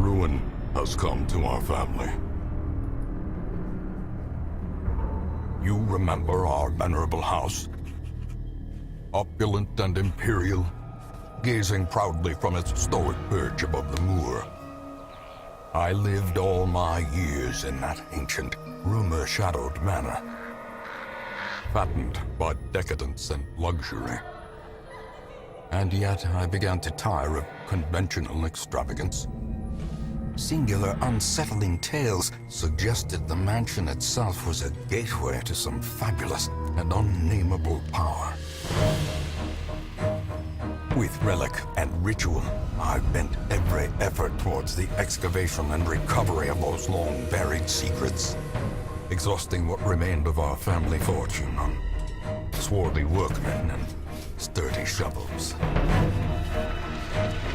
ruin has come to our family. You remember our venerable house? Opulent and imperial, gazing proudly from its stoic perch above the moor. I lived all my years in that ancient, rumor-shadowed manor, fattened by decadence and luxury. And yet I began to tire of conventional extravagance. Singular, unsettling tales suggested the mansion itself was a gateway to some fabulous and unnameable power. With relic and ritual, I bent every effort towards the excavation and recovery of those long-buried secrets, exhausting what remained of our family fortune on swarthy workmen and sturdy shovels.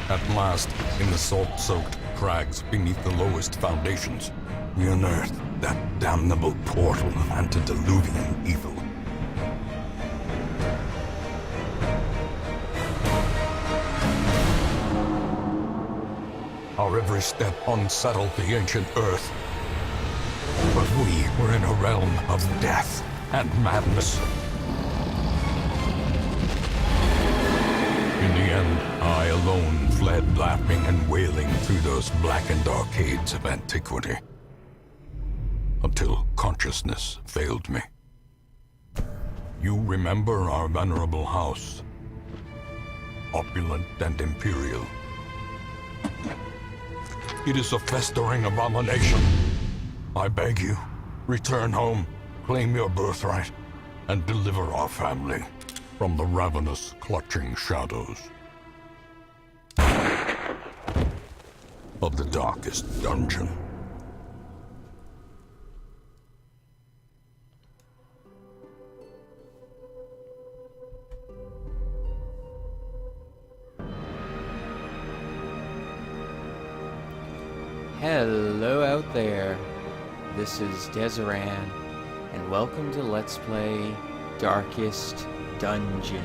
At last, in the salt-soaked crags beneath the lowest foundations, we unearthed that damnable portal of antediluvian evil. Our every step unsettled the ancient earth. But we were in a realm of death and madness. In the end, I alone fled laughing and wailing through those blackened arcades of antiquity, until consciousness failed me. You remember our venerable house, opulent and imperial. It is a festering abomination. I beg you, return home, claim your birthright, and deliver our family from the ravenous, clutching shadows of the darkest dungeon. Hello out there, this is Dezeran, and welcome to Let's Play Darkest Dungeon.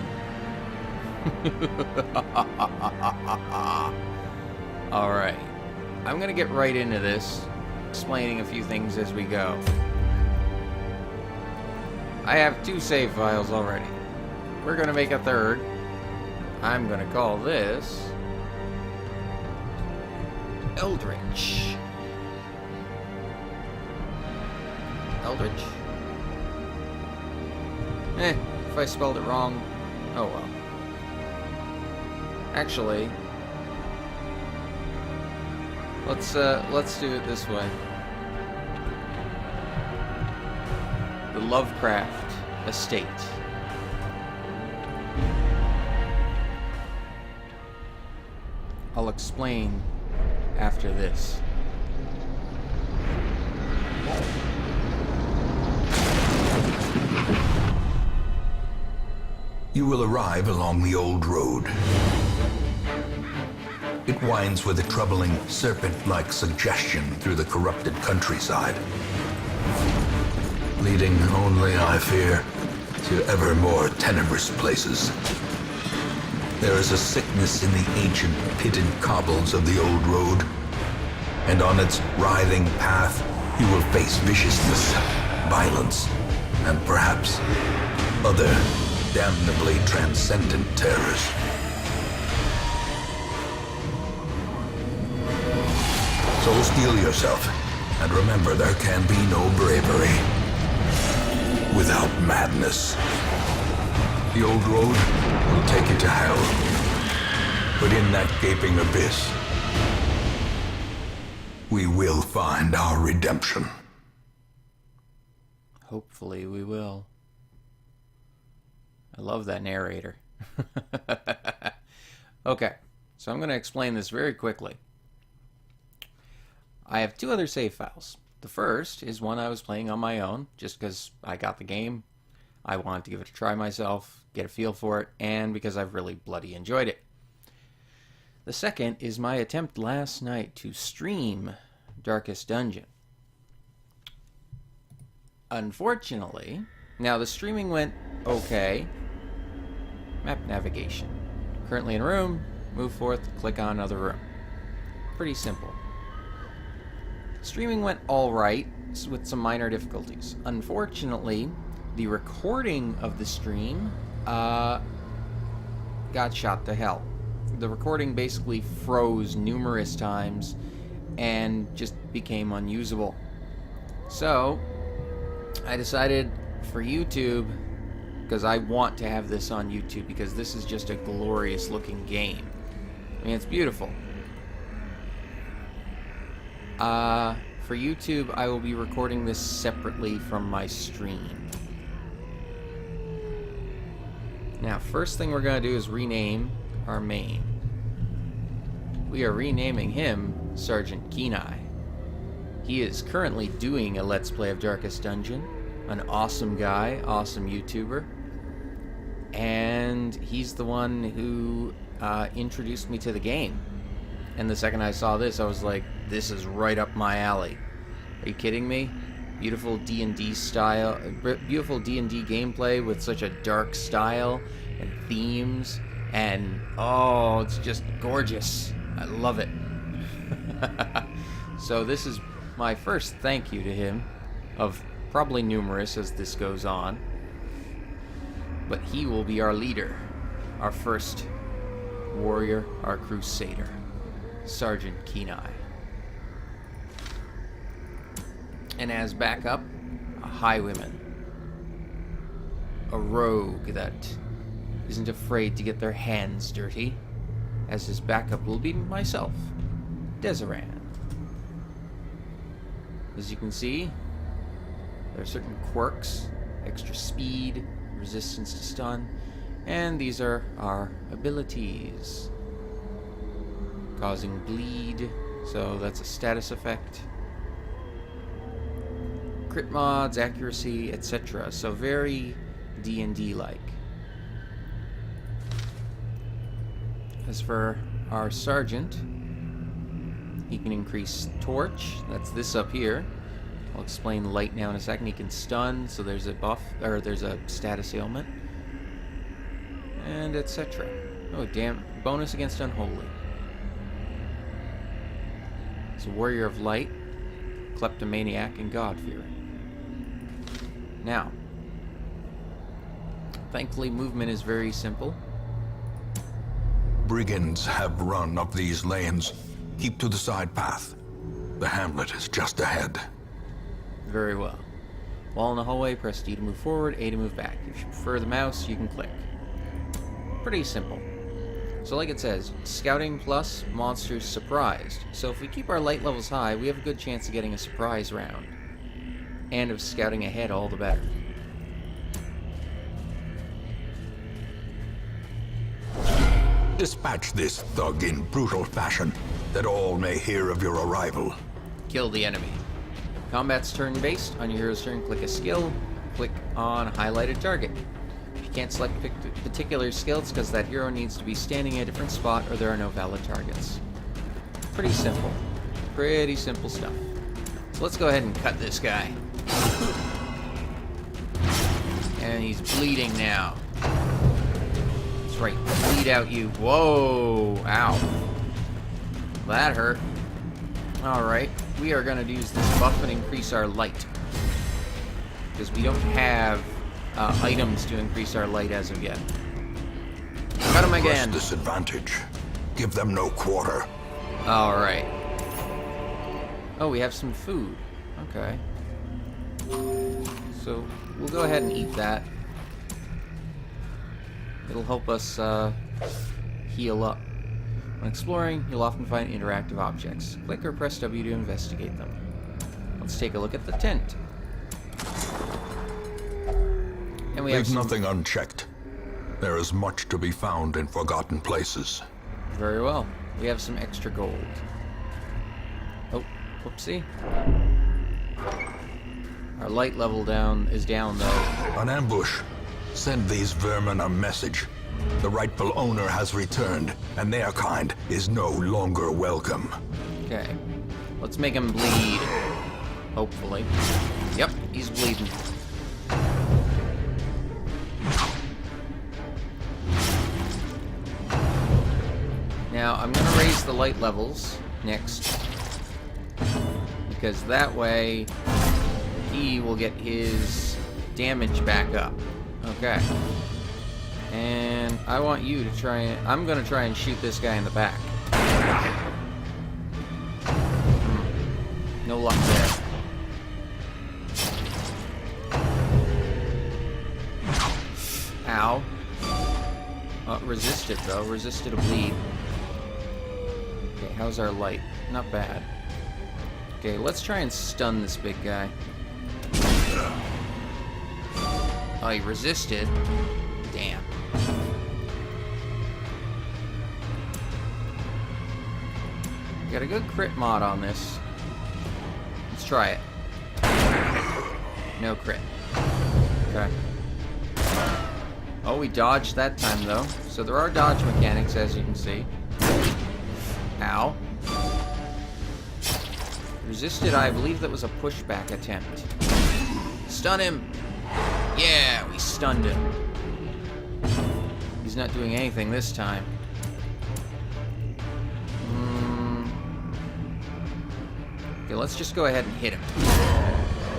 Alright, I'm gonna get right into this, explaining a few things as we go. I have 2 save files already. We're gonna make a 3rd. I'm gonna call this Eldritch. Eldritch? If I spelled it wrong, oh well. Actually, let's do it this way. The Lovecraft Estate. I'll explain after this. You will arrive along the old road. It winds with a troubling, serpent-like suggestion through the corrupted countryside, leading only, I fear, to ever more tenebrous places. There is a sickness in the ancient pitted cobbles of the old road, and on its writhing path you will face viciousness, violence, and perhaps other damnably transcendent terrors. So steel yourself, and remember there can be no bravery without madness. The old road will take you to hell, but in that gaping abyss, we will find our redemption. Hopefully we will. I love that narrator. Okay, so I'm going to explain this very quickly. I have 2 other save files. The first is one I was playing on my own, just because I got the game. I wanted to give it a try myself, get a feel for it, and because I've really bloody enjoyed it. The second is my attempt last night to stream Darkest Dungeon. Unfortunately, now the streaming went okay. Map navigation. Currently in a room, move forth, click on another room. Pretty simple. Streaming went alright, with some minor difficulties. Unfortunately, the recording of the stream got shot to hell. The recording basically froze numerous times and just became unusable. So, I decided for YouTube, because I want to have this on YouTube, because this is just a glorious looking game. I mean, it's beautiful. For YouTube, I will be recording this separately from my stream. Now, first thing we're going to do is rename our main. We are renaming him SgtKeeneye. He is currently doing a Let's Play of Darkest Dungeon. An awesome guy, awesome YouTuber. And he's the one who introduced me to the game. And the second I saw this, I was like, this is right up my alley. Are you kidding me? Beautiful D&D style, beautiful D&D gameplay with such a dark style and themes, and oh, it's just gorgeous. I love it. So this is my first thank you to him, of probably numerous as this goes on. But he will be our leader, our first warrior, our crusader, SgtKeeneye. And as backup, a highwayman, a rogue that isn't afraid to get their hands dirty. As his backup will be myself, Deseran. As you can see, there are certain quirks, extra speed, resistance to stun, and these are our abilities. Causing bleed, so that's a status effect. Crit mods, accuracy, etc. So very D&D like. As for our sergeant, he can increase torch. That's this up here. I'll explain light now in a second. He can stun, so there's a buff, or there's a status ailment, and etc. Oh damn! Bonus against unholy. He's a warrior of light, kleptomaniac, and God-fearing. Now, thankfully, movement is very simple. Brigands have run up these lanes. Keep to the side path. The hamlet is just ahead. Very well. While in the hallway, press D to move forward, A to move back. If you prefer the mouse, you can click. Pretty simple. So like it says, scouting plus monsters surprised. So if we keep our light levels high, we have a good chance of getting a surprise round. And of scouting ahead, all the better. Dispatch this thug in brutal fashion, that all may hear of your arrival. Kill the enemy. Combat's turn-based. On your hero's turn, click a skill. Click on highlighted target. If you can't select particular skills, because that hero needs to be standing in a different spot or there are no valid targets. Pretty simple. Pretty simple stuff. So let's go ahead and cut this guy. And he's bleeding now. That's right. Bleed out, you. Whoa. Ow. That hurt. Alright. We are going to use this buff and increase our light. Because we don't have items to increase our light as of yet. Cut him again. Press disadvantage. Give them no quarter. Alright. Oh, we have some food. Okay. So, we'll go ahead and eat that. It'll help us heal up. When exploring, you'll often find interactive objects. Click or press W to investigate them. Let's take a look at the tent. And we have Leave nothing unchecked. There is much to be found in forgotten places. Very well. We have some extra gold. Oh, whoopsie. Our light level is down though. An ambush. Send these vermin a message. The rightful owner has returned, and their kind is no longer welcome. Okay. Let's make him bleed. Hopefully. Yep, he's bleeding. Now, I'm going to raise the light levels next. because that way he will get his damage back up. Okay. And I want you to try and... I'm going to try and shoot this guy in the back. No luck there. Ow. Resisted, though. Resisted a bleed. Okay, how's our light? Not bad. Okay, let's try and stun this big guy. Oh, he resisted. Damn. Got a good crit mod on this. Let's try it. No crit. Okay. Oh, we dodged that time, though. So there are dodge mechanics, as you can see. Ow. Resisted, I believe that was a pushback attempt. Stun him! Yeah, we stunned him. He's not doing anything this time. Okay, let's just go ahead and hit him.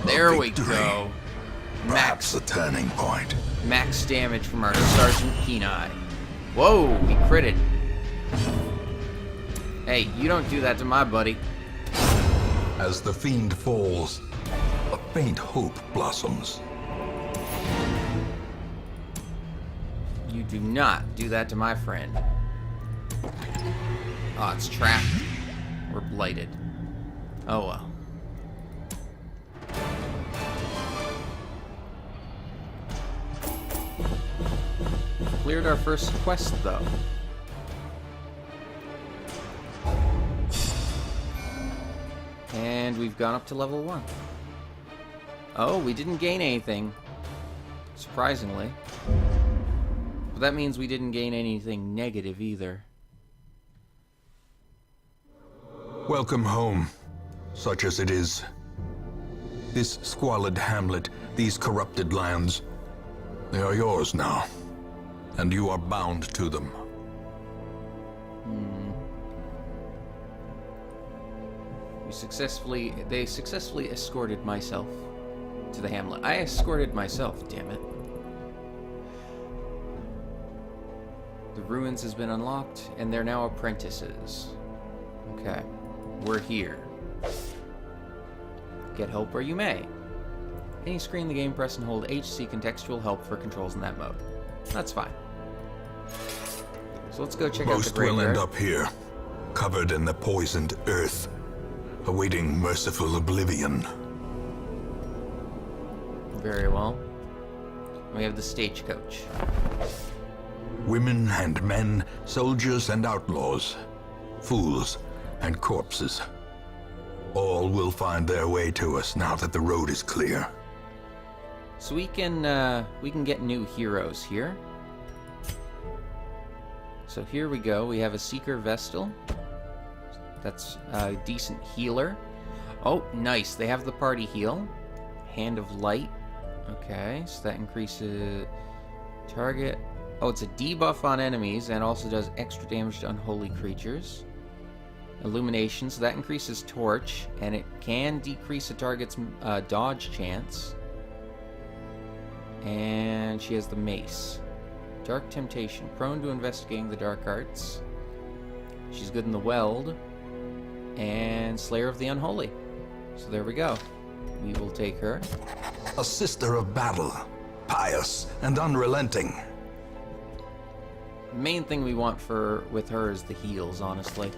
There we go. Perhaps a turning point. Max damage from our SgtKeeneye. Whoa, we critted. Hey, you don't do that to my buddy. As the fiend falls, a faint hope blossoms. You do not do that to my friend. Oh, it's trapped. We're blighted. Oh well. Cleared our first quest, though. And we've gone up to level 1. Oh, we didn't gain anything. Surprisingly. But that means we didn't gain anything negative either. Welcome home, such as it is. This squalid hamlet, these corrupted lands, they are yours now. And you are bound to them. They successfully escorted myself to the hamlet. I escorted myself, damn it. The ruins has been unlocked, and they're now apprentices. Okay, we're here. Get help where you may. Any screen in the game, press and hold H to see contextual help for controls in that mode. That's fine. So let's go check out the Most graveyard. will end up here, covered in the poisoned earth, awaiting merciful oblivion. Very well. We have the stagecoach. Women and men, soldiers and outlaws, fools and corpses. All will find their way to us now that the road is clear. So we can get new heroes here. So here we go. We have a Seeker Vestal. That's a decent healer. Oh, nice. They have the party heal. Hand of Light. Okay, so that increases target. Oh, it's a debuff on enemies and also does extra damage to unholy creatures. Illumination, so that increases torch, and it can decrease a target's dodge chance. And she has the mace. Dark Temptation, prone to investigating the dark arts. She's good in the weld. And Slayer of the Unholy. So there we go. We will take her. A sister of battle, pious and unrelenting. The main thing we want with her is the heals, honestly.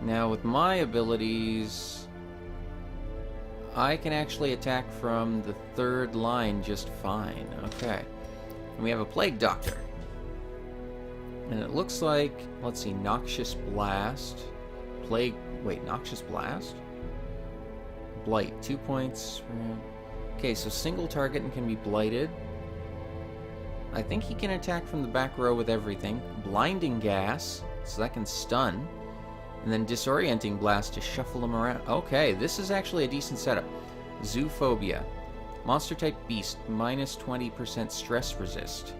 Now, with my abilities, I can actually attack from the third line just fine. Okay. And we have a Plague Doctor. And it looks like, let's see, Noxious Blast. Noxious Blast? Blight, 2 points. Okay, so single target and can be blighted. I think he can attack from the back row with everything. Blinding Gas, so that can stun. And then Disorienting Blast to shuffle him around. Okay, this is actually a decent setup. Zoophobia. Monster type beast, minus 20% stress resist.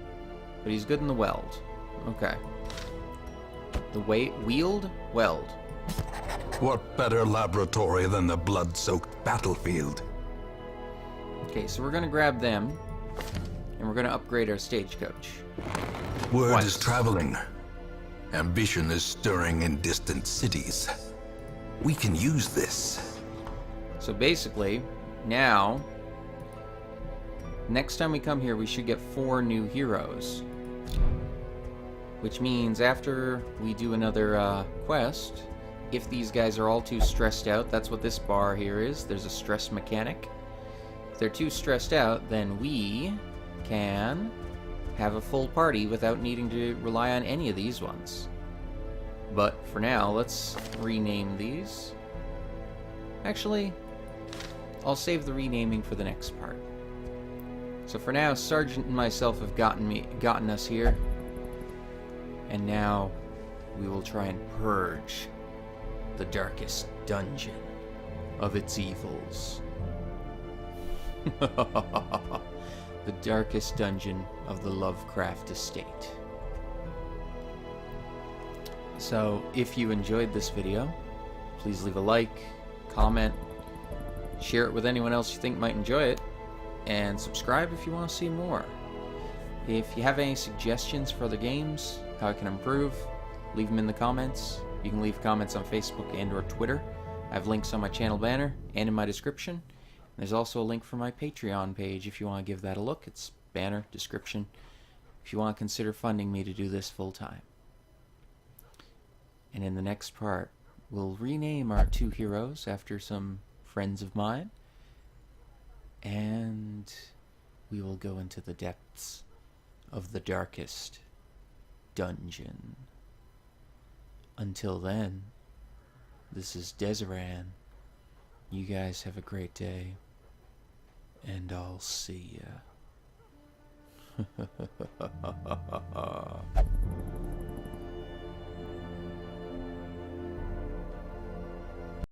But he's good in the weld. Okay. The wield? Weld. What better laboratory than the blood-soaked battlefield? Okay, so we're gonna grab them, and we're gonna upgrade our stagecoach. Word Twice. is traveling. Ambition is stirring in distant cities. We can use this. So basically, now, next time we come here, we should get 4 new heroes. Which means after we do another quest, if these guys are all too stressed out, that's what this bar here is, there's a stress mechanic. If they're too stressed out, then we can have a full party without needing to rely on any of these ones. But for now, let's rename these. Actually, I'll save the renaming for the next part. So for now, Sergeant and myself have gotten us here. And now we will try and purge the darkest dungeon of its evils. The darkest dungeon of the Lovecraft estate. So, if you enjoyed this video, please leave a like, comment, share it with anyone else you think might enjoy it, and subscribe if you want to see more. If you have any suggestions for other games, how I can improve, leave them in the comments. You can leave comments on Facebook and or Twitter. I have links on my channel banner and in my description. There's also a link for my Patreon page if you want to give that a look. It's banner, description, if you want to consider funding me to do this full time. And in the next part, we'll rename our 2 heroes after some friends of mine. And we will go into the depths of the darkest dungeon. Until then, this is Deseran. You guys have a great day, and I'll see ya.